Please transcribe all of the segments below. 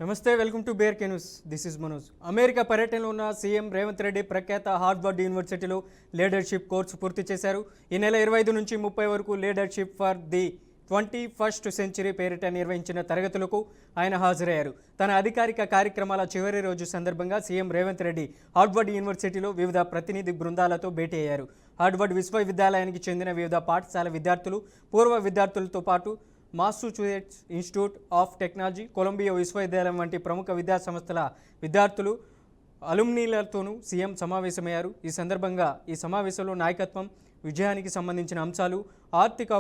నమస్తే, welcome to bear news. This is Manoj. America పర్యటనలో ఉన్న సీఎం రేవంత్ రెడ్డి ప్రఖ్యాత హార్వర్డ్ యూనివర్సిటీలో లీడర్షిప్ కోర్సు పూర్తి చేశారు. ఈ నెల 25 నుంచి 30 వరకు leadership for the 21st century పేరిట నిర్వహించిన తరగతులకు ఆయన హాజరయ్యారు. తన అధికారిక కార్యక్రమాల చివరి రోజు సందర్భంగా సీఎం రేవంత్ రెడ్డి హార్వర్డ్ యూనివర్సిటీలో వివిధ ప్రతినిధి బృందాలతో భేటీ అయ్యారు. హార్వర్డ్ విశ్వవిద్యాలయానికి చెందిన వివిధ పాఠశాల విద్యార్థులు, పూర్వ విద్యార్థులతో పాటు మాసూచుసెట్స్ ఇన్స్టిట్యూట్ ఆఫ్ టెక్నాలజీ, కొలంబియా విశ్వవిద్యాలయం వంటి ప్రముఖ విద్యాసంస్థల విద్యార్థులు, అలుమ్నీలతోనూ సీఎం సమావేశమయ్యారు. ఈ సందర్భంగా ఈ సమావేశంలో నాయకత్వం, విజయానికి సంబంధించిన అంశాలు, ఆర్థిక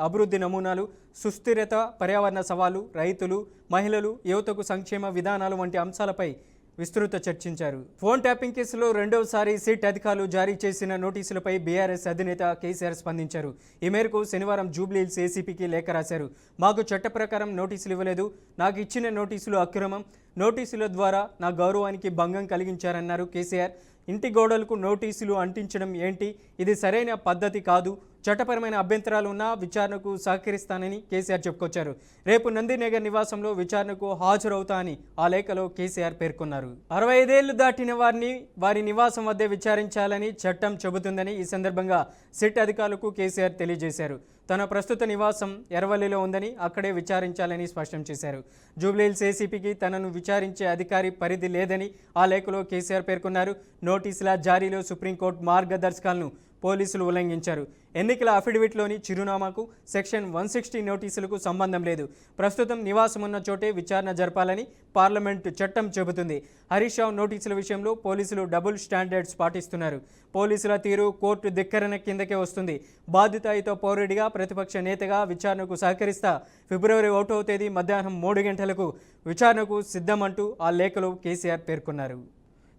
అభివృద్ధి నమూనాలు, సుస్థిరత, పర్యావరణ సవాలు, రైతులు, మహిళలు, యువతకు సంక్షేమ విధానాలు వంటి అంశాలపై విస్తృత చర్చించారు. ఫోన్ ట్యాపింగ్ కేసులో రెండవసారి సిట్ అధికారులు జారీ చేసిన నోటీసులపై బీఆర్ఎస్ అధినేత కేసీఆర్ స్పందించారు. ఈ మేరకు శనివారం జూబ్లీహిల్స్ ఏసీపీకి లేఖ రాశారు. మాకు చట్ట ప్రకారం నోటీసులు ఇవ్వలేదు, నాకు ఇచ్చిన నోటీసులు అక్రమం, నోటీసుల ద్వారా నా గౌరవానికి భంగం కలిగించారన్నారు కేసీఆర్. ఇంటి గోడలకు నోటీసులు అంటించడం ఏంటి? ఇది సరైన పద్ధతి కాదు. చట్టపరమైన అభ్యంతరాలు ఉన్నా విచారణకు సహకరిస్తానని కేసీఆర్ చెప్పుకొచ్చారు. రేపు నందినగర్ నివాసంలో విచారణకు హాజరవుతా అని ఆ లేఖలో కేసీఆర్ పేర్కొన్నారు. 65 ఏళ్లు దాటిన వారిని వారి నివాసం వద్దే విచారించాలని చట్టం చెబుతుందని ఈ సందర్భంగా సిట్ అధికారులకు కేసీఆర్ తెలియజేశారు. తన ప్రస్తుత నివాసం ఎర్రవల్లిలో ఉందని, అక్కడే విచారించాలని స్పష్టం చేశారు. జూబ్లీహిల్స్ ఏసీపీకి తనను విచారించే అధికారి పరిధి లేదని ఆ లేఖలో కేసీఆర్ పేర్కొన్నారు. నోటీసుల జారీలో సుప్రీంకోర్టు మార్గదర్శకాలను పోలీసులు ఉల్లంఘించారు. ఎన్నికల అఫిడవిట్లోని చిరునామాకు సెక్షన్ 160 నోటీసులకు సంబంధం లేదు. ప్రస్తుతం నివాసం ఉన్న చోటే విచారణ జరపాలని పార్లమెంటు చట్టం చెబుతుంది. హరీష్ రావు నోటీసుల విషయంలో పోలీసులు డబుల్ స్టాండర్డ్స్ పాటిస్తున్నారు. పోలీసుల తీరు కోర్టు ధిక్కరణ కిందకే వస్తుంది. బాధ్యతాయుత పౌరుడిగా, ప్రతిపక్ష నేతగా విచారణకు సహకరిస్తా. ఫిబ్రవరి 1వ తేదీ మధ్యాహ్నం 3 గంటలకు విచారణకు సిద్ధమంటూ ఆ లేఖలో కేసీఆర్ పేర్కొన్నారు.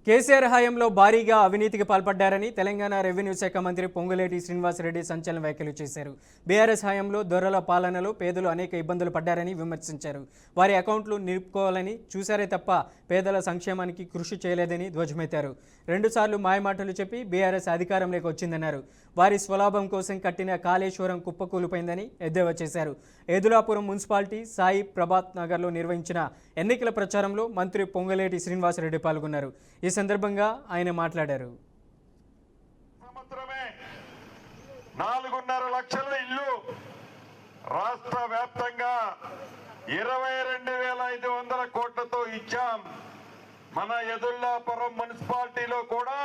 కేసీఆర్ హయాంలో భారీగా అవినీతికి పాల్పడ్డారని తెలంగాణ రెవెన్యూ శాఖ మంత్రి పొంగులేటి శ్రీనివాసరెడ్డి సంచలన వ్యాఖ్యలు చేశారు. బీఆర్ఎస్ హయాంలో దొరల పాలనలో పేదలు అనేక ఇబ్బందులు పడ్డారని విమర్శించారు. వారి అకౌంట్లు నిలుపుకోవాలని చూశారే తప్ప పేదల సంక్షేమానికి కృషి చేయలేదని ధ్వజమెత్తారు. 2 సార్లు మాయమాటలు చెప్పి బీఆర్ఎస్ అధికారంలోకి వచ్చిందన్నారు. వారి స్వలాభం కోసం కట్టిన కాళేశ్వరం కుప్పకూలిపోయిందని ఎద్దేవా చేశారు. ఏదులాపురం మున్సిపాలిటీ, సాయి ప్రభాత్ నగర్లో నిర్వహించిన ఎన్నికల ప్రచారంలో మంత్రి పొంగులేటి శ్రీనివాసరెడ్డి పాల్గొన్నారు. ఈ సందర్భంగా ఆయన మాట్లాడారు. 4.5 లక్షల ఇల్లు రాష్ట్ర వ్యాప్తంగా 22,500 కోట్లతో ఇచ్చాం. మన ఎదుల్లాపురం మున్సిపాలిటీలో కూడా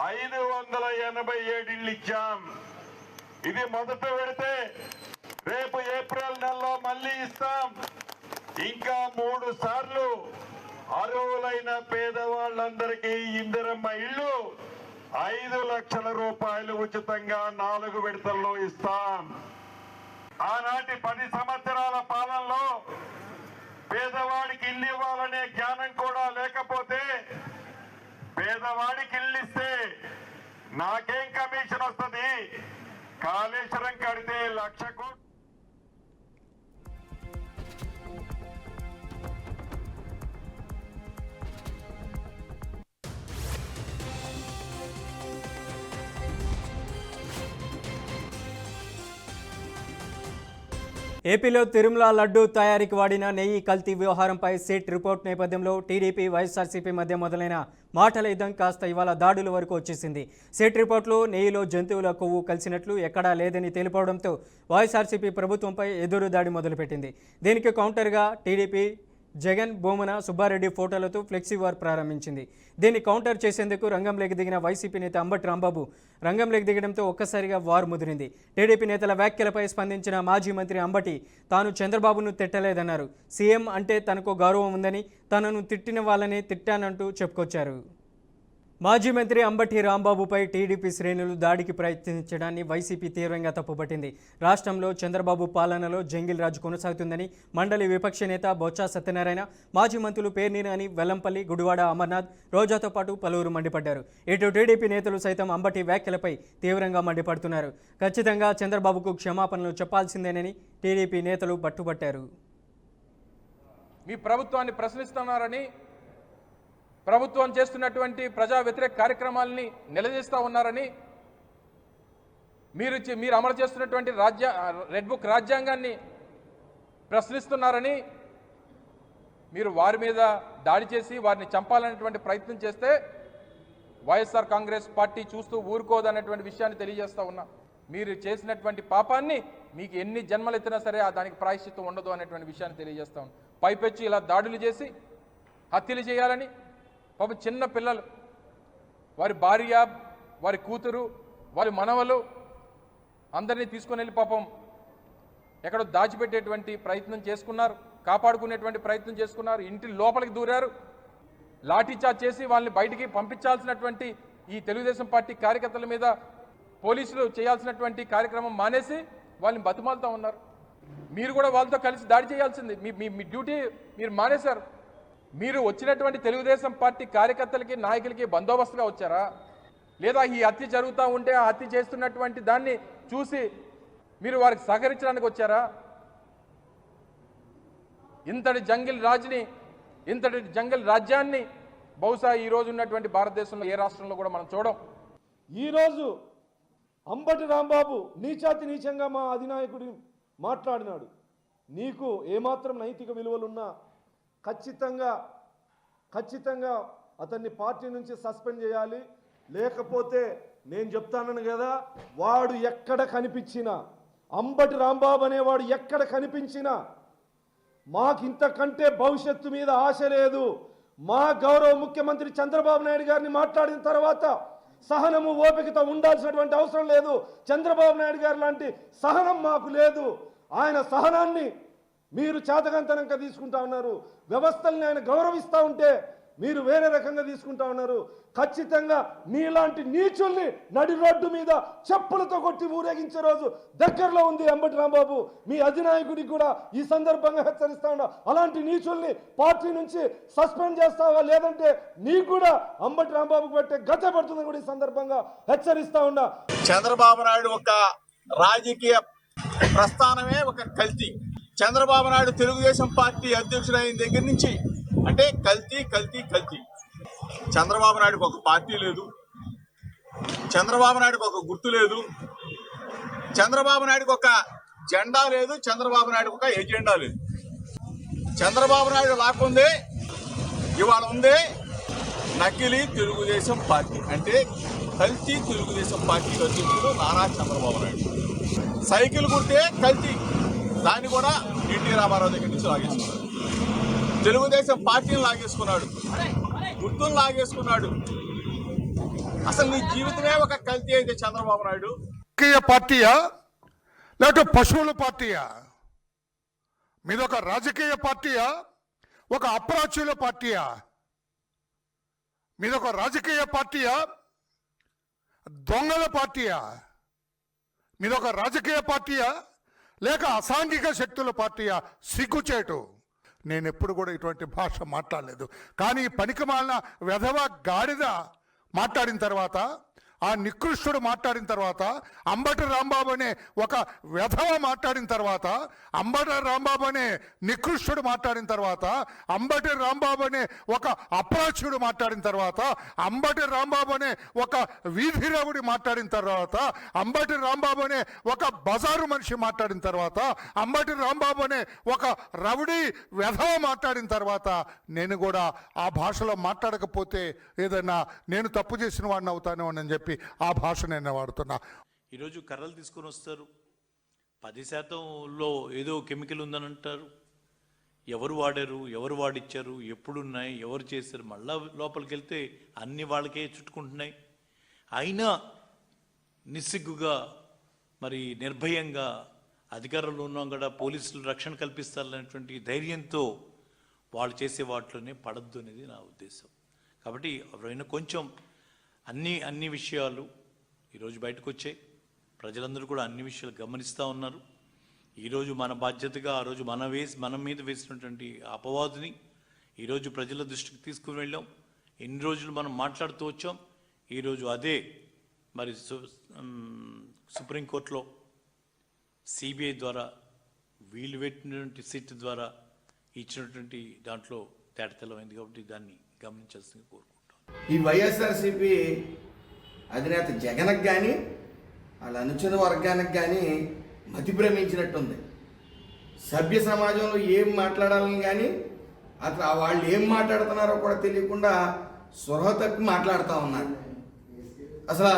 587 ఇళ్ళు ఇచ్చాం. ఇది మొదట పెడితే రేపు ఏప్రిల్ నెలలో మళ్ళీ ఇస్తాం. ఇంకా 3 సార్లు అర్హులైన పేదవాళ్ళందరికీ ఇందిరమ్మ ఇళ్ళు 5 లక్షల రూపాయలు ఉచితంగా 4 విడతల్లో ఇస్తాం. ఆనాటి 10 సంవత్సరాల పాలనలో పేదవాడికి ఇల్లు ఇవ్వాలనే జ్ఞానం కూడా లేకపోతే, పేదవాడికి ఇల్లు ఇస్తే నాకేం కమిషన్ వస్తుంది, కాళేశ్వరం కడితే 1,00,000 కోట్లు. ఏపీలో తిరుమల లడ్డూ తయారీకి వాడిన నెయ్యి కల్తీ వ్యవహారంపై సిట్ రిపోర్ట్ నేపథ్యంలో టీడీపీ, వైఎస్ఆర్సీపీ మధ్య మొదలైన మాటల యుద్ధం కాస్త ఇవాళ దాడుల వరకు వచ్చేసింది. సిట్ రిపోర్ట్లో నెయ్యిలో జంతువుల కొవ్వు కలిసినట్లు ఎక్కడా లేదని తెలిపడంతో వైఎస్ఆర్సీపీ ప్రభుత్వంపై ఎదురు దాడి మొదలుపెట్టింది. దీనికి కౌంటర్గా టీడీపీ జగన్, బొమ్మన సుబ్బారెడ్డి ఫోటోలతో ఫ్లెక్సీ వార్ ప్రారంభించింది. దీన్ని కౌంటర్ చేసేందుకు రంగంలోకి దిగిన వైసీపీ నేత అంబటి రాంబాబు రంగంలోకి దిగడంతో ఒక్కసారిగా వార్ ముదిరింది. టీడీపీ నేతల వ్యాఖ్యలపై స్పందించిన మాజీ మంత్రి అంబటి తాను చంద్రబాబును తిట్టలేదన్నారు. సీఎం అంటే తనకు గౌరవం ఉందని, తనను తిట్టిన వాళ్ళని తిట్టానంటూ చెప్పుకొచ్చారు. మాజీ మంత్రి అంబటి రాంబాబుపై టీడీపీ శ్రేణులు దాడికి ప్రయత్నించడాన్ని వైసీపీ తీవ్రంగా తప్పుపట్టింది. రాష్ట్రంలో చంద్రబాబు పాలనలో జంగిల్ రాజు కొనసాగుతుందని మండలి విపక్ష నేత బొత్స సత్యనారాయణ, మాజీ మంత్రులు పేర్నినాని, వెల్లంపల్లి, గుడివాడ అమర్నాథ్, రోజాతో పాటు పలువురు మండిపడ్డారు. ఇటు టీడీపీ నేతలు సైతం అంబటి వ్యాఖ్యలపై తీవ్రంగా మండిపడుతున్నారు. ఖచ్చితంగా చంద్రబాబుకు క్షమాపణలు చెప్పాల్సిందేనని టీడీపీ నేతలు పట్టుబట్టారు. మీ ప్రభుత్వాన్ని ప్రశ్నిస్తున్నారని, ప్రభుత్వం చేస్తున్నటువంటి ప్రజా వ్యతిరేక కార్యక్రమాలని నిలదీస్తూ ఉన్నారని, మీరు అమలు చేస్తున్నటువంటి రెడ్ బుక్ రాజ్యాంగాన్ని ప్రశ్నిస్తున్నారని మీరు వారి మీద దాడి చేసి వారిని చంపాలనేటువంటి ప్రయత్నం చేస్తే వైఎస్ఆర్ కాంగ్రెస్ పార్టీ చూస్తూ ఊరుకోదనేటువంటి విషయాన్ని తెలియజేస్తా ఉన్నా. మీరు చేసినటువంటి పాపాన్ని మీకు ఎన్ని జన్మలు ఎత్తినా సరే దానికి ప్రాయశ్చిత్తం ఉండదు అనేటువంటి విషయాన్ని తెలియజేస్తా ఉన్నా. పైపెచ్చి ఇలా దాడులు చేసి హత్యలు చేయాలని పాపం చిన్న పిల్లలు, వారి భార్య, వారి కూతురు, వారి మనవలు అందరినీ తీసుకొని వెళ్ళి పాపం ఎక్కడో దాచిపెట్టేటువంటి ప్రయత్నం చేసుకున్నారు, కాపాడుకునేటువంటి ప్రయత్నం చేసుకున్నారు, ఇంటి లోపలికి దూరారు, లాఠీచార్జ్ చేసి వాళ్ళని బయటికి పంపించాల్సినటువంటి ఈ తెలుగుదేశం పార్టీ కార్యకర్తల మీద పోలీసులు చేయాల్సినటువంటి కార్యక్రమం మానేసి వాళ్ళని బతిమాలుతూ ఉన్నారు. మీరు కూడా వాళ్ళతో కలిసి దాడి చేయాల్సింది, మీ డ్యూటీ మీరు మానేశారు. మీరు వచ్చినటువంటి తెలుగుదేశం పార్టీ కార్యకర్తలకి, నాయకులకి బందోబస్తుగా వచ్చారా, లేదా ఈ హత్య జరుగుతూ ఉంటే ఆ హత్య చేస్తున్నటువంటి దాన్ని చూసి మీరు వారికి సహకరించడానికి వచ్చారా? ఇంతటి జంగిల్ రాజ్యాన్ని బహుశా ఈ రోజు ఉన్నటువంటి భారతదేశంలో ఏ రాష్ట్రంలో కూడా మనం చూడం. ఈరోజు అంబటి రాంబాబు నీచాతి నీచంగా మా అధినాయకుడి మాట్లాడినాడు. నీకు ఏమాత్రం నైతిక విలువలున్నా ఖచ్చితంగా అతన్ని పార్టీ నుంచి సస్పెండ్ చేయాలి. లేకపోతే నేను చెప్తానను కదా, వాడు ఎక్కడ కనిపించినా, అంబటి రాంబాబు అనేవాడు ఎక్కడ కనిపించినా మాకింతకంటే భవిష్యత్తు మీద ఆశ లేదు. మా గౌరవ ముఖ్యమంత్రి చంద్రబాబు నాయుడు గారిని మాట్లాడిన తర్వాత సహనము ఓపికతో ఉండాల్సినటువంటి అవసరం లేదు. చంద్రబాబు నాయుడు గారు లాంటి సహనం మాకు లేదు. ఆయన సహనాన్ని మీరు చేతకంతనంగా తీసుకుంటా ఉన్నారు. వ్యవస్థల్ని ఆయన గౌరవిస్తూ ఉంటే మీరు వేరే రకంగా తీసుకుంటా ఉన్నారు. ఖచ్చితంగా మీలాంటి నీచుల్ని నడి రోడ్డు మీద చెప్పులతో కొట్టి ఊరేగించే రోజు దగ్గరలో ఉంది. అంబటి రాంబాబు, మీ అధినాయకుడికి కూడా ఈ సందర్భంగా హెచ్చరిస్తా ఉన్నా, అలాంటి నీచుల్ని పార్టీ నుంచి సస్పెండ్ చేస్తావా, లేదంటే నీకు కూడా అంబటి రాంబాబుకు పెట్టే గత పడుతుందని కూడా ఈ సందర్భంగా హెచ్చరిస్తా ఉన్నా. చంద్రబాబు నాయుడు ఒక రాజకీయ ప్రస్థానమే ఒక కల్తీ. చంద్రబాబు నాయుడు తెలుగుదేశం పార్టీ అధ్యక్షుడైన దగ్గర నుంచి అంటే కల్తీ. చంద్రబాబు నాయుడుకి ఒక పార్టీ లేదు, చంద్రబాబు నాయుడుకి ఒక గుర్తు లేదు, చంద్రబాబు నాయుడుకి ఒక జెండా లేదు, చంద్రబాబు నాయుడుకి ఒక ఎజెండా లేదు. చంద్రబాబు నాయుడు లాక్కుందే ఇవాళ ఉందే నకిలీ తెలుగుదేశం పార్టీ, అంటే కల్తీ తెలుగుదేశం పార్టీ అధ్యక్షుడు నారా చంద్రబాబు నాయుడు. సైకిల్ గుర్తే కల్తీ, దాన్ని కూడా ఎన్టీ రామారావు దగ్గర నుంచి లాగేసుకున్నాడు. తెలుగుదేశం పార్టీని లాగేసుకున్నాడు, గుర్తులు లాగేసుకున్నాడు. అసలు నీ జీవితమే ఒక కల్తీ అయితే చంద్రబాబు నాయుడు రాజకీయ పార్టీయా లేకపోతే పశువుల పార్టీయా? మీదొక రాజకీయ పార్టీయా, ఒక అప్రాచ్యుల పార్టీయా? మీదొక రాజకీయ పార్టీయా, దొంగల పార్టీయా? మీదొక రాజకీయ పార్టీయా లేక అసాంఘిక శక్తుల పార్టీయా? సిగ్గుచేటు. నేను ఎప్పుడు కూడా ఇటువంటి భాష మాట్లాడలేదు. కానీ పనికిమాలిన వెధవ గాడిద మాట్లాడిన తర్వాత, ఆ నికృష్టుడు మాట్లాడిన తర్వాత, అంబటి రాంబాబు అనే ఒక వెధవ మాట్లాడిన తర్వాత, అంబటి రాంబాబు అనే నికృష్టుడు మాట్లాడిన తర్వాత, అంబటి రాంబాబు అనే ఒక అప్రాచ్యుడు మాట్లాడిన తర్వాత, అంబటి రాంబాబు అనే ఒక వీధిరవుడి మాట్లాడిన తర్వాత, అంబటి రాంబాబు అనే ఒక బజారు మనిషి మాట్లాడిన తర్వాత, అంబటి రాంబాబు అనే ఒక రౌడీ వెధవ మాట్లాడిన తర్వాత, నేను కూడా ఆ భాషలో మాట్లాడకపోతే ఏదైనా నేను తప్పు చేసిన వాడిని అవుతాను అని చెప్పి ఆ భాష నేను వాడుతున్నా. ఈరోజు కర్రలు తీసుకొని వస్తారు, 10%లో ఏదో కెమికల్ ఉందని అంటారు. ఎవరు వాడారు, ఎవరు వాడిచ్చారు, ఎప్పుడున్నాయి, ఎవరు చేశారు, మళ్ళా లోపలికి వెళ్తే అన్ని వాళ్ళకే చుట్టుకుంటున్నాయి. అయినా నిస్సిగ్గుగా మరి నిర్భయంగా అధికారంలో ఉన్నాం కూడా పోలీసులు రక్షణ కల్పిస్తారనేటువంటి ధైర్యంతో వాళ్ళు చేసే వాటిలోనే పడద్దు అనేది నా ఉద్దేశం. కాబట్టి ఎవరైనా కొంచెం అన్ని విషయాలు ఈరోజు బయటకు వచ్చాయి. ప్రజలందరూ కూడా అన్ని విషయాలు గమనిస్తూ ఉన్నారు. ఈరోజు మన బాధ్యతగా ఆ రోజు మన మీద వేసినటువంటి అపవాదుని ఈరోజు ప్రజల దృష్టికి తీసుకుని వెళ్ళాం. ఎన్ని రోజులు మనం మాట్లాడుతూ వచ్చాం. ఈరోజు అదే మరి సుప్రీంకోర్టులో సిబిఐ ద్వారా వీళ్ళు పెట్టినటువంటి సిట్ ద్వారా ఇచ్చినటువంటి దాంట్లో తేటతెల్లమైంది. కాబట్టి దాన్ని గమనించాల్సింది కోరుకుంటాం. ఈ వైఎస్ఆర్సీపీ అధినేత జగన్కి కానీ వాళ్ళ అనుచర వర్గానికి కానీ మతి భ్రమించినట్టుంది. సభ్య సమాజంలో ఏం మాట్లాడాలని కానీ అసలు వాళ్ళు ఏం మాట్లాడుతున్నారో కూడా తెలియకుండా స్పృహ తప్పి మాట్లాడుతూ ఉన్నారు. అసలు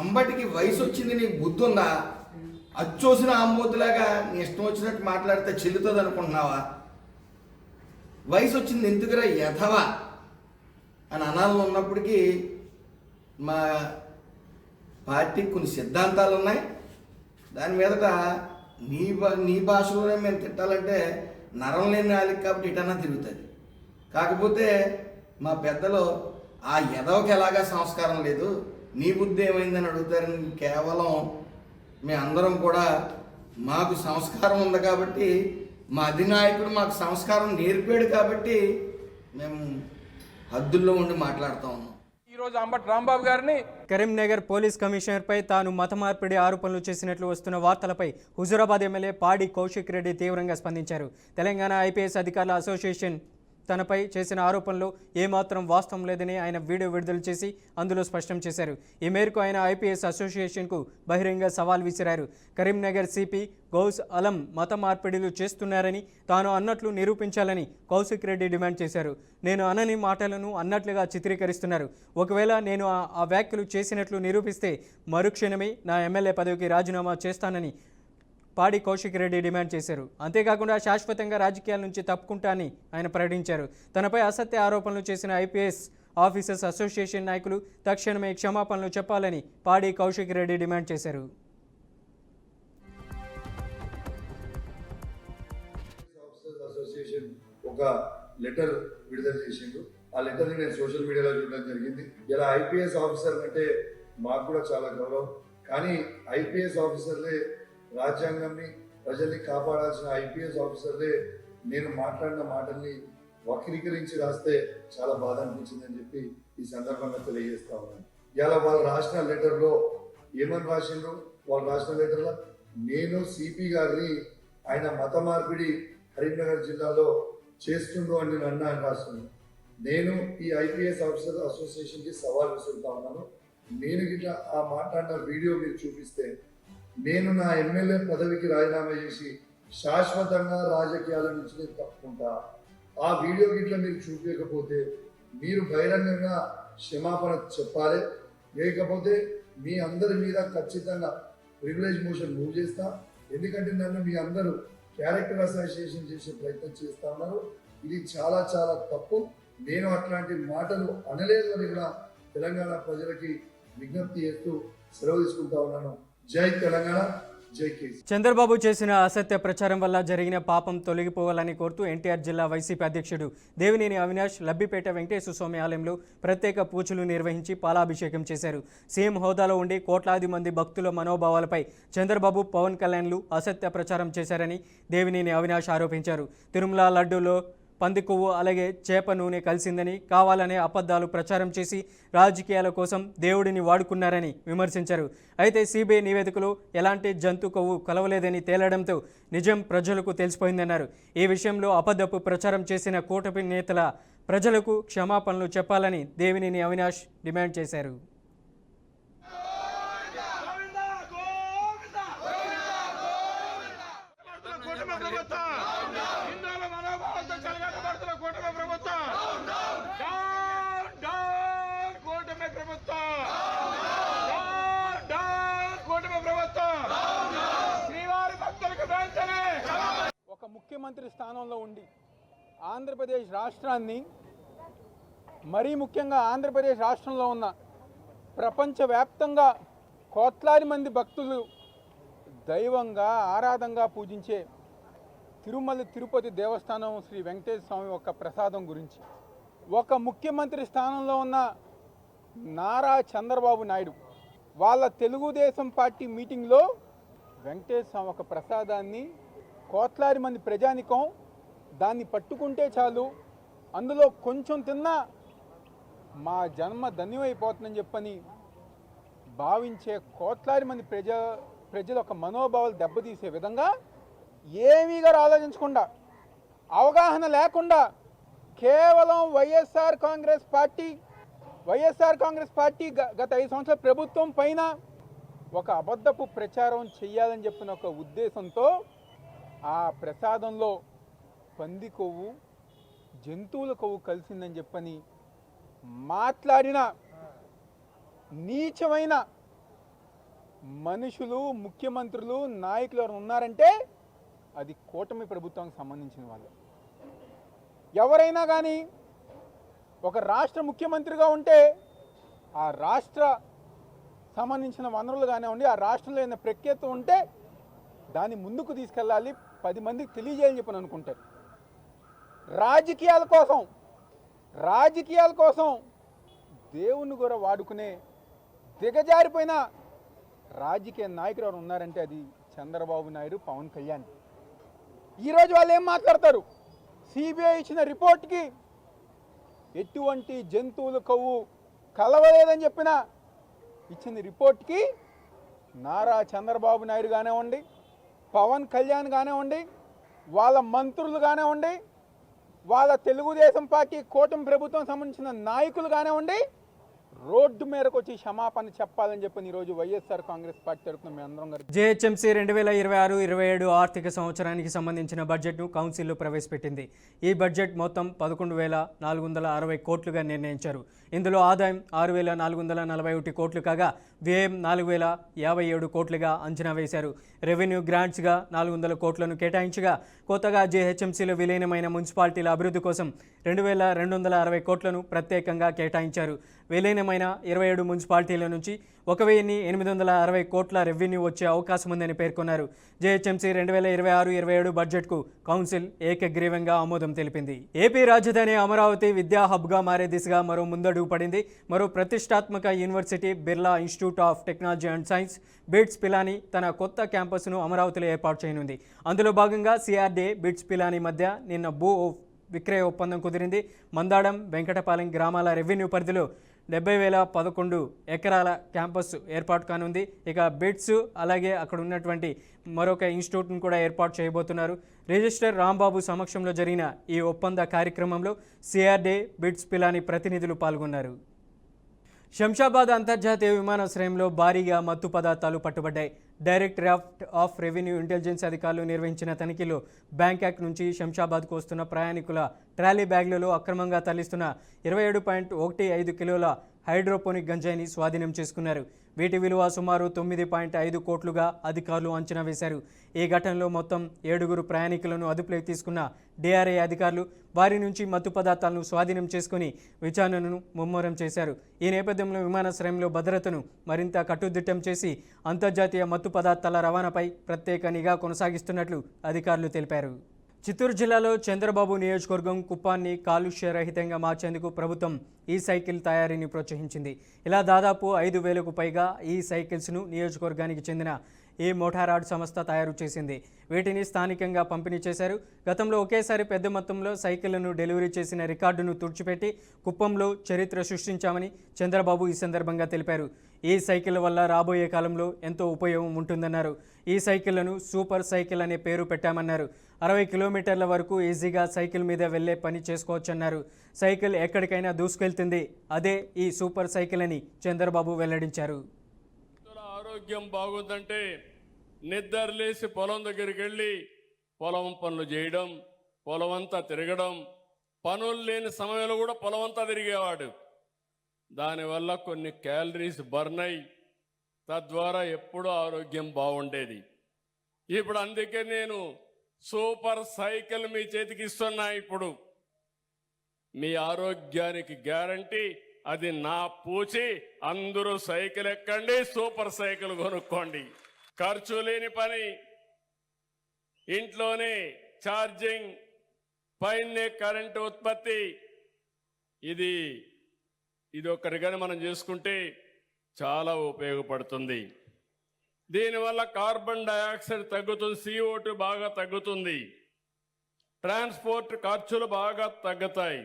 అంబటికి వయసు వచ్చింది, నీకు బుద్ధి ఉందా? అచ్చోసిన ఆంబోతులాగా నీ ఇష్టం వచ్చినట్టు మాట్లాడితే చెల్లుతుంది అనుకుంటున్నావా? వయసు వచ్చింది ఎందుకురా యథవా అని అనాలని ఉన్నప్పటికీ మా పార్టీకి కొన్ని సిద్ధాంతాలు ఉన్నాయి. దాని మీదట నీ భాషలోనే మేము తిట్టాలంటే నరం లేని నాలిక కాబట్టి ఇటన్నా తిరుగుతుంది. కాకపోతే మా పెద్దలు ఆ ఎదవకి ఎలాగా సంస్కారం లేదు, నీ బుద్ధి ఏమైందని అడుగుతారని కేవలం మేమందరం కూడా మాకు సంస్కారం ఉంది కాబట్టి, మా అధినాయకుడు మాకు సంస్కారం నేర్పాడు కాబట్టి మేము హద్దుల్లో ఉండి మాట్లాడుతూ ఉన్నాం. ఈరోజు అంబటి రాంబాబు గారిని కరీంనగర్ పోలీస్ కమిషనర్పై తాను మత మార్పిడి ఆరోపణలు చేసినట్లు వస్తున్న వార్తలపై హుజూరాబాద్ ఎమ్మెల్యే పాడి కౌశిక్ రెడ్డి తీవ్రంగా స్పందించారు. తెలంగాణ ఐపీఎస్ అధికారుల అసోసియేషన్ తనపై చేసిన ఆరోపణలు ఏమాత్రం వాస్తవం లేదని ఆయన వీడియో విడుదల చేసి అందులో స్పష్టం చేశారు. ఈ మేరకు ఆయన ఐపీఎస్ అసోసియేషన్కు బహిరంగ సవాల్ విసిరారు. కరీంనగర్ సిపి గౌస్ అలం మత మార్పిడిలు చేస్తున్నారని తాను అన్నట్లు నిరూపించాలని కౌశిక్ రెడ్డి డిమాండ్ చేశారు. నేను అనని మాటలను అన్నట్లుగా చిత్రీకరిస్తున్నారు. ఒకవేళ నేను ఆ వ్యాఖ్యలు చేసినట్లు నిరూపిస్తే మరుక్షణమే నా ఎమ్మెల్యే పదవికి రాజీనామా చేస్తానని పాడి కౌశిక్ రెడ్డి డిమాండ్ చేశారు. అంతేకాకుండా శాశ్వతంగా రాజకీయాల నుంచి తప్పుకుంటానని ఆయన ప్రకటించారు. తనపై అసత్య ఆరోపణలు చేసిన ఐపీఎస్ ఆఫీసర్స్ అసోసియేషన్ నాయకులు తక్షణమే క్షమాపణలు చెప్పాలని పాడి కౌశిక్ రెడ్డి డిమాండ్ చేశారు. అసోసియేషన్ ఒక లెటర్ విడుదల చేసిండు. ఆ లెటర్ని నేను సోషల్ మీడియాలో చూడడం జరిగింది. ఇలా ఐపీఎస్ ఆఫీసర్ అంటే మాకు కూడా చాలా గౌరవం, కానీ ఐపీఎస్ ఆఫీసర్లే రాజ్యాంగాన్ని ప్రజల్ని కాపాడాల్సిన ఐపీఎస్ ఆఫీసర్లే నేను మాట్లాడిన మాటల్ని వక్రీకరించి రాస్తే చాలా బాధ అనిపించిందని చెప్పి ఈ సందర్భంగా తెలియజేస్తా ఉన్నాను. ఇలా వాళ్ళు రాసిన లెటర్లో ఏమని రాసిండ్రు? వాళ్ళు రాసిన లెటర్లో నేను సిపి గారిని ఆయన మత మార్పిడి కరీంనగర్ జిల్లాలో చేస్తుండ్రు అని నేను అన్నా అని రాస్తున్నాను. నేను ఈ ఐపీఎస్ ఆఫీసర్ అసోసియేషన్కి సవాల్ విసురుతా ఉన్నాను. నేను గిట్లా ఆ మాట్లాడిన వీడియో మీరు చూపిస్తే నేను నా ఎమ్మెల్యే పదవికి రాజీనామా చేసి శాశ్వతంగా రాజకీయాల నుంచి నేను తప్పుకుంటా. ఆ వీడియో గిట్ల మీరు చూపించకపోతే మీరు బహిరంగంగా క్షమాపణ చెప్పాలి, లేకపోతే మీ అందరి మీద ఖచ్చితంగా ప్రివిలేజ్ మోషన్ మూవ్ చేస్తా. ఎందుకంటే నన్ను మీ అందరూ క్యారెక్టర్ అసోసియేషన్ చేసే ప్రయత్నం చేస్తా ఉన్నారు. ఇది చాలా చాలా తప్పు. నేను అట్లాంటి మాటలు అనలేదు అని కూడా తెలంగాణ ప్రజలకి విజ్ఞప్తి చేస్తూ సెలవు తీసుకుంటా ఉన్నాను. జై తెలంగాణ, జై కేసీ. చంద్రబాబు చేసిన అసత్య ప్రచారం వల్ల జరిగిన పాపం తొలగిపోవాలని కోరుతూ ఎన్టీఆర్ జిల్లా వైసీపీ అధ్యక్షుడు దేవినేని అవినాష్ లబ్బిపేట వెంకటేశ్వర స్వామి ఆలయంలో ప్రత్యేక పూజలు నిర్వహించి పాలాభిషేకం చేశారు. సీఎం హోదాలో ఉండి కోట్లాది మంది భక్తుల మనోభావాలపై చంద్రబాబు, పవన్ కళ్యాణ్లు అసత్య ప్రచారం చేశారని దేవినేని అవినాష్ ఆరోపించారు. తిరుమల లడ్డూలో పంది కొవ్వు అలాగే చేప నూనె కలిసిందని కావాలనే అబద్ధాలు ప్రచారం చేసి రాజకీయాల కోసం దేవుడిని వాడుకున్నారని విమర్శించారు. అయితే సిబిఐ నివేదికలో ఎలాంటి జంతు కొవ్వు కలవలేదని తేలడంతో నిజం ప్రజలకు తెలిసిపోయిందన్నారు. ఈ విషయంలో అబద్ధపు ప్రచారం చేసిన కూటమి నేతల ప్రజలకు క్షమాపణలు చెప్పాలని దేవినేని అవినాష్ డిమాండ్ చేశారు. ఒక ముఖ్యమంత్రి స్థానంలో ఉండి ఆంధ్రప్రదేశ్ రాష్ట్రాన్ని, మరీ ముఖ్యంగా ఆంధ్రప్రదేశ్ రాష్ట్రంలో ఉన్న ప్రపంచవ్యాప్తంగా కోట్లాది మంది భక్తులు దైవంగా ఆరాధనగా పూజించే తిరుమల తిరుపతి దేవస్థానం శ్రీ వెంకటేశ్వర స్వామి యొక్క ప్రసాదం గురించి ఒక ముఖ్యమంత్రి స్థానంలో ఉన్న నారా చంద్రబాబు నాయుడు వాళ్ళ తెలుగుదేశం పార్టీ మీటింగ్లో వెంకటేశ్వర స్వామి ఒక ప్రసాదాన్ని కోట్లాది మంది ప్రజానికం దాన్ని పట్టుకుంటే చాలు, అందులో కొంచెం తిన్నా మా జన్మ ధన్యమైపోతుందని చెప్పని భావించే కోట్లాది మంది ప్రజల ఒక మనోభావాలు దెబ్బతీసే విధంగా ఏమీ గారు ఆలోచించకుండా, అవగాహన లేకుండా కేవలం వైఎస్ఆర్ కాంగ్రెస్ పార్టీ గత 5 సంవత్సరాల ప్రభుత్వం పైన ఒక అబద్ధపు ప్రచారం చేయాలని చెప్పిన ఒక ఉద్దేశంతో ఆ ప్రసాదంలో పంది కొవ్వు, జంతువుల కొవ్వు కలిసిందని చెప్పని మాట్లాడిన నీచమైన మనుషులు, ముఖ్యమంత్రులు, నాయకులు ఎవరు ఉన్నారంటే అది కూటమి ప్రభుత్వానికి సంబంధించిన వాళ్ళు. ఎవరైనా కానీ ఒక రాష్ట్ర ముఖ్యమంత్రిగా ఉంటే ఆ రాష్ట్ర సంబంధించిన వనరులు కానివ్వండి, ఆ రాష్ట్రంలో ఏదైనా ప్రఖ్యాతి ఉంటే దాన్ని ముందుకు తీసుకెళ్ళాలి, 10 మందికి తెలియజేయాలని చెప్పని అనుకుంటారు. రాజకీయాల కోసం దేవుణ్ణి కూడా వాడుకునే దిగజారిపోయిన రాజకీయ నాయకులు ఎవరు ఉన్నారంటే అది చంద్రబాబు నాయుడు, పవన్ కళ్యాణ్. ఈరోజు వాళ్ళు ఏం మాట్లాడతారు? సిబిఐ ఇచ్చిన రిపోర్ట్కి ఎటువంటి జంతువుల కొవ్వు కలవలేదని చెప్పిన ఇచ్చిన రిపోర్ట్కి నారా చంద్రబాబు నాయుడు కానివ్వండి, పవన్ కళ్యాణ్ కానివ్వండి, వాళ్ళ మంత్రులు కానివ్వండి, వాళ్ళ తెలుగుదేశం పార్టీ కూటమి ప్రభుత్వం సంబంధించిన నాయకులు కానివ్వండి, రోడ్డు మేరకు వచ్చి క్షమాపణ చెప్పాలని చెప్పి ఈరోజు వైఎస్ఆర్ కాంగ్రెస్ పార్టీ తరఫున మేము అందరం జేహెచ్ఎంసీ 2026-27 ఆర్థిక సంవత్సరానికి సంబంధించిన బడ్జెట్ను కౌన్సిల్లో ప్రవేశపెట్టింది. ఈ బడ్జెట్ మొత్తం 11,460 కోట్లుగా నిర్ణయించారు. ఇందులో ఆదాయం 6,441 కోట్లు కాగా వ్యయం 4,057 కోట్లుగా అంచనా వేశారు. రెవెన్యూ గ్రాంట్స్గా 400 కోట్లను కేటాయించగా కొత్తగా జేహెచ్ఎంసీలో విలీనమైన మున్సిపాలిటీల అభివృద్ధి కోసం 2,260 కోట్లను ప్రత్యేకంగా కేటాయించారు. విలీనమైన 27 మున్సిపాలిటీల నుంచి 1,860 కోట్ల రెవెన్యూ వచ్చే అవకాశం ఉందని పేర్కొన్నారు. జేహెచ్ఎంసీ 2026-27 బడ్జెట్కు కౌన్సిల్ ఏకగ్రీవంగా ఆమోదం తెలిపింది. ఏపీ రాజధాని అమరావతి విద్యా హబ్గా మారే దిశగా మరో ముందడుగు పడింది. మరో ప్రతిష్టాత్మక university Birla institute of technology and science bits Pilani తన కొత్త క్యాంపస్ను అమరావతిలో ఏర్పాటు చేయనుంది. అందులో భాగంగా సిఆర్డీఏ బిట్స్ పిలానీ మధ్య నిన్న భూ విక్రయ ఒప్పందం కుదిరింది. మందాడం, వెంకటపాలెం గ్రామాల రెవెన్యూ పరిధిలో 70,011 ఎకరాల క్యాంపస్ ఏర్పాటు కానుంది. ఇక బిట్స్ అలాగే అక్కడ ఉన్నటువంటి మరొక ఇన్స్టిట్యూట్ను కూడా ఏర్పాటు చేయబోతున్నారు. రిజిస్టర్ రాంబాబు సమక్షంలో జరిగిన ఈ ఒప్పంద కార్యక్రమంలో సిఆర్డీఏ బిట్స్ పిలానీ ప్రతినిధులు పాల్గొన్నారు. శంషాబాద్ అంతర్జాతీయ విమానాశ్రయంలో భారీగా మత్తు పదార్థాలు పట్టుబడ్డాయి. డైరెక్టరేట్ ఆఫ్ రెవెన్యూ ఇంటెలిజెన్స్ అధికారులు నిర్వహించిన తనిఖీలో బ్యాంకాక్ నుంచి శంషాబాద్కు వస్తున్న ప్రయాణికుల ట్రాలీ బ్యాగ్లలో అక్రమంగా తరలిస్తున్న 27.15 కిలోల హైడ్రోపోనిక్ గంజాయిని స్వాధీనం చేసుకున్నారు. వీటి విలువ సుమారు 9.5 కోట్లుగా అధికారులు అంచనా వేశారు. ఈ ఘటనలో మొత్తం 7 ప్రయాణికులను అదుపులోకి తీసుకున్న డిఆర్ఐ అధికారులు వారి నుంచి మత్తు పదార్థాలను స్వాధీనం చేసుకుని విచారణను ముమ్మరం చేశారు. ఈ నేపథ్యంలో విమానాశ్రయంలో భద్రతను మరింత కట్టుదిట్టం చేసి అంతర్జాతీయ మత్తు పదార్థాల రవాణాపై ప్రత్యేక నిఘా కొనసాగిస్తున్నట్లు అధికారులు తెలిపారు. చిత్తూరు జిల్లాలో చంద్రబాబు నియోజకవర్గం కుప్పాన్ని కాలుష్య రహితంగా మార్చేందుకు ప్రభుత్వం ఈ సైకిల్ తయారీని ప్రోత్సహించింది. ఇలా దాదాపు 5,000కు పైగా ఈ సైకిల్స్ను నియోజకవర్గానికి చెందిన ఈ మోటారాడ్ సంస్థ తయారు చేసింది. వీటిని స్థానికంగా పంపిణీ చేశారు. గతంలో ఒకేసారి పెద్ద మొత్తంలో సైకిళ్లను డెలివరీ చేసిన రికార్డును తుడిచిపెట్టి కుప్పంలో చరిత్ర సృష్టించామని చంద్రబాబు ఈ సందర్భంగా తెలిపారు. ఈ సైకిల్ వల్ల రాబోయే కాలంలో ఎంతో ఉపయోగం ఉంటుందన్నారు. ఈ సైకిళ్లను సూపర్ సైకిల్ అనే పేరు పెట్టామన్నారు. 60 కిలోమీటర్ల వరకు ఈజీగా సైకిల్ మీద వెళ్లే పని చేసుకోవచ్చన్నారు. సైకిల్ ఎక్కడికైనా దూసుకెళ్తుంది, అదే ఈ సూపర్ సైకిల్ అని చంద్రబాబు వెల్లడించారు. ఆరోగ్యం బాగుందంటే నిద్రలేసి పొలం దగ్గరికి వెళ్ళి పొలం పనులు చేయడం, పొలం అంతా తిరగడం, పనులు లేని సమయంలో కూడా పొలం అంతా తిరిగేవాడు. దానివల్ల కొన్ని క్యాలరీస్ బర్న్ అయ్యి తద్వారా ఎప్పుడూ ఆరోగ్యం బాగుండేది. ఇప్పుడు అందుకే నేను సూపర్ సైకిల్ మీ చేతికి ఇస్తున్నా. ఇప్పుడు మీ ఆరోగ్యానికి గ్యారంటీ, అది నా పూచి. అందరూ సైకిల్ ఎక్కండి, సూపర్ సైకిల్ కొనుక్కోండి. ఖర్చు లేని పని, ఇంట్లోనే ఛార్జింగ్, పైనే కరెంటు ఉత్పత్తి. ఇది ఒక్కరిగానే మనం చేసుకుంటే చాలా ఉపయోగపడుతుంది. దీనివల్ల కార్బన్ డయాక్సైడ్ తగ్గుతుంది, CO2 బాగా తగ్గుతుంది, ట్రాన్స్పోర్ట్ ఖర్చులు బాగా తగ్గుతాయి,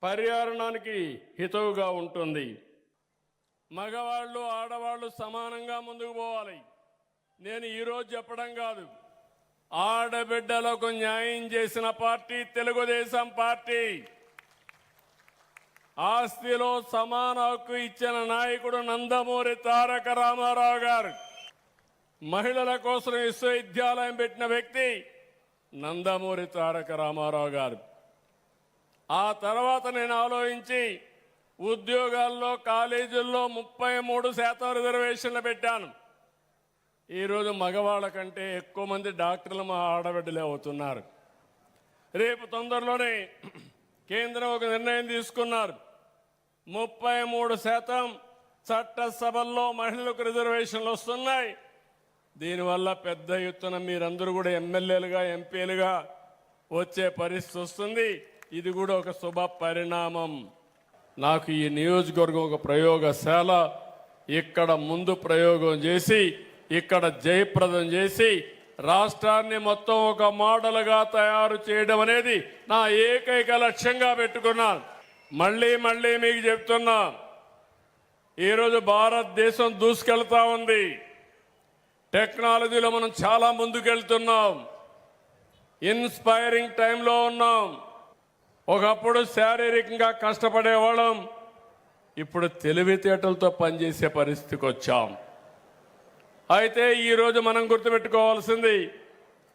పర్యావరణానికి హితవుగా ఉంటుంది. మగవాళ్ళు ఆడవాళ్ళు సమానంగా ముందుకు పోవాలి. నేను ఈరోజు చెప్పడం కాదు, ఆడబిడ్డలకు న్యాయం చేసిన పార్టీ తెలుగుదేశం పార్టీ. ఆస్తిలో సమాన హక్కు ఇచ్చిన నాయకుడు నందమూరి తారక రామారావు గారు. మహిళల కోసం విశ్వవిద్యాలయం పెట్టిన వ్యక్తి నందమూరి తారక రామారావు గారు. ఆ తర్వాత నేను ఆలోచించి ఉద్యోగాల్లో కాలేజీల్లో 33% రిజర్వేషన్లు పెట్టాను. ఈరోజు మగవాళ్ళ కంటే ఎక్కువ మంది డాక్టర్లు మా ఆడబిడ్డలే అవుతున్నారు. రేపు తొందరలోనే కేంద్రం ఒక నిర్ణయం తీసుకున్నారు. 33% చట్టసభల్లో మహిళలకు రిజర్వేషన్లు వస్తున్నాయి. దీనివల్ల పెద్ద ఎత్తున మీరందరూ కూడా ఎమ్మెల్యేలుగా ఎంపీలుగా వచ్చే పరిస్థితి వస్తుంది. ఇది కూడా ఒక శుభ పరిణామం. నాకు ఈ నియోజకవర్గం ఒక ప్రయోగశాల. ఇక్కడ ముందు ప్రయోగం చేసి ఇక్కడ జయప్రదం చేసి రాష్ట్రాన్ని మొత్తం ఒక మోడల్గా తయారు చేయడం అనేది నా ఏకైక లక్ష్యంగా పెట్టుకున్నాను. మళ్ళీ మీకు చెప్తున్నా, ఈరోజు భారతదేశం దూసుకెళ్తా ఉంది. టెక్నాలజీలో మనం చాలా ముందుకెళ్తున్నాం. ఇన్స్పైరింగ్ టైంలో ఉన్నాం. ఒకప్పుడు శారీరకంగా కష్టపడేవాళ్ళం, ఇప్పుడు తెలివితేటలతో పనిచేసే పరిస్థితికి వచ్చాం. అయితే ఈరోజు మనం గుర్తుపెట్టుకోవాల్సింది,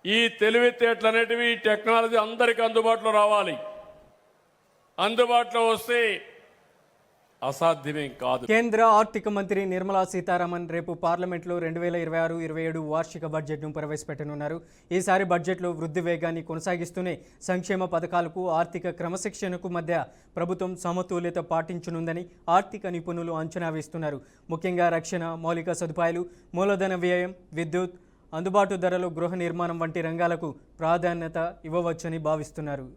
ఈ తెలివితేటలు అనేటివి ఈ టెక్నాలజీ అందరికీ అందుబాటులో రావాలి. అందుబాటులో వస్తే అసాధ్యమేం కాదు. కేంద్ర ఆర్థిక మంత్రి నిర్మలా సీతారామన్ రేపు పార్లమెంట్లో 2026-27 వార్షిక బడ్జెట్ను ప్రవేశపెట్టనున్నారు. ఈసారి బడ్జెట్లో వృద్ధి వేగాన్ని కొనసాగిస్తూనే సంక్షేమ పథకాలకు ఆర్థిక క్రమశిక్షణకు మధ్య ప్రభుత్వం సమతుల్యత పాటించనుందని ఆర్థిక నిపుణులు అంచనా వేస్తున్నారు. ముఖ్యంగా రక్షణ, మౌలిక సదుపాయాలు, మూలధన వ్యయం, విద్యుత్, అందుబాటు ధరలు, గృహ నిర్మాణం వంటి రంగాలకు ప్రాధాన్యత ఇవ్వవచ్చని భావిస్తున్నారు.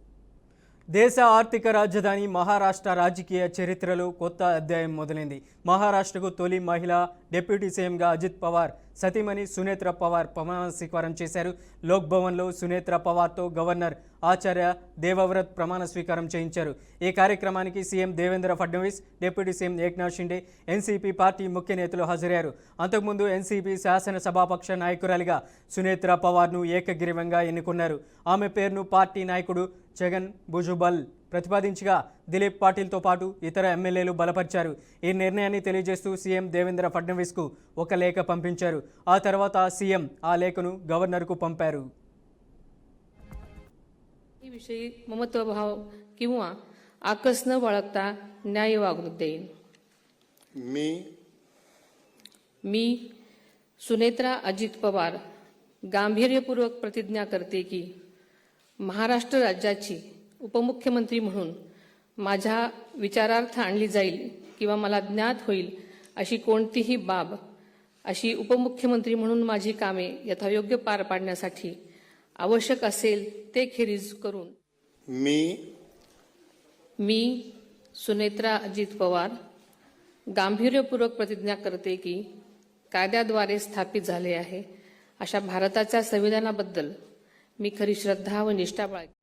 దేశ ఆర్థిక రాజధాని మహారాష్ట్ర రాజకీయ చరిత్రలో కొత్త అధ్యాయం మొదలైంది. మహారాష్ట్రకు తొలి మహిళా డిప్యూటీ సీఎంగా అజిత్ పవార్ సతీమణి సునేత్ర పవార్ ప్రమాణ స్వీకారం చేశారు. లోక్ భవన్లో సునేత్ర పవార్తో గవర్నర్ ఆచార్య దేవవ్రత్ ప్రమాణ స్వీకారం చేయించారు. ఈ కార్యక్రమానికి CM Devendra Fadnavis, deputy CM Eknath Shinde, NCP party ముఖ్య నేతలు హాజరయ్యారు. అంతకుముందు ఎన్సీపీ శాసనసభాపక్ష నాయకురాలిగా సునేత్ర పవార్ను ఏకగ్రీవంగా ఎన్నుకున్నారు. ఆమె పేరును పార్టీ నాయకుడు జగన్ భుజబల్ ప్రతిపాదించగా దిలీప్ పాటిల్తో పాటు ఇతర ఎమ్మెల్యేలు బలపరిచారు. ఈ నిర్ణయాన్ని తెలియజేస్తూ సీఎం దేవేంద్ర ఫడ్నవీస్కు ఒక లేఖ పంపించారు. ఆ తర్వాత సీఎం ఆ లేఖను గవర్నర్కు పంపారు. विषयी ममत्वभाव किंवा आकस न बाळगता न्याय वागणूक देईन. मी सुनेत्रा अजित पवार गांभीर्यपूर्वक प्रतिज्ञा करते की महाराष्ट्र राज्याची उपमुख्यमंत्री म्हणून माझ्या विचारार्थ आणली जाईल किंवा मला ज्ञात होईल अशी कोणतीही बाब अशी उपमुख्यमंत्री म्हणून माझी कामे यथायोग्य पार पाडण्यासाठी आवश्यक असेल ते खेरीज करून मी सुनेत्रा अजित पवार गांभीर्यपूर्वक प्रतिज्ञा करते की कायद्याद्वारे स्थापित झाले आहे अशा भारताच्या संविधानाबद्दल मी खरी श्रद्धा व निष्ठा बाळगते.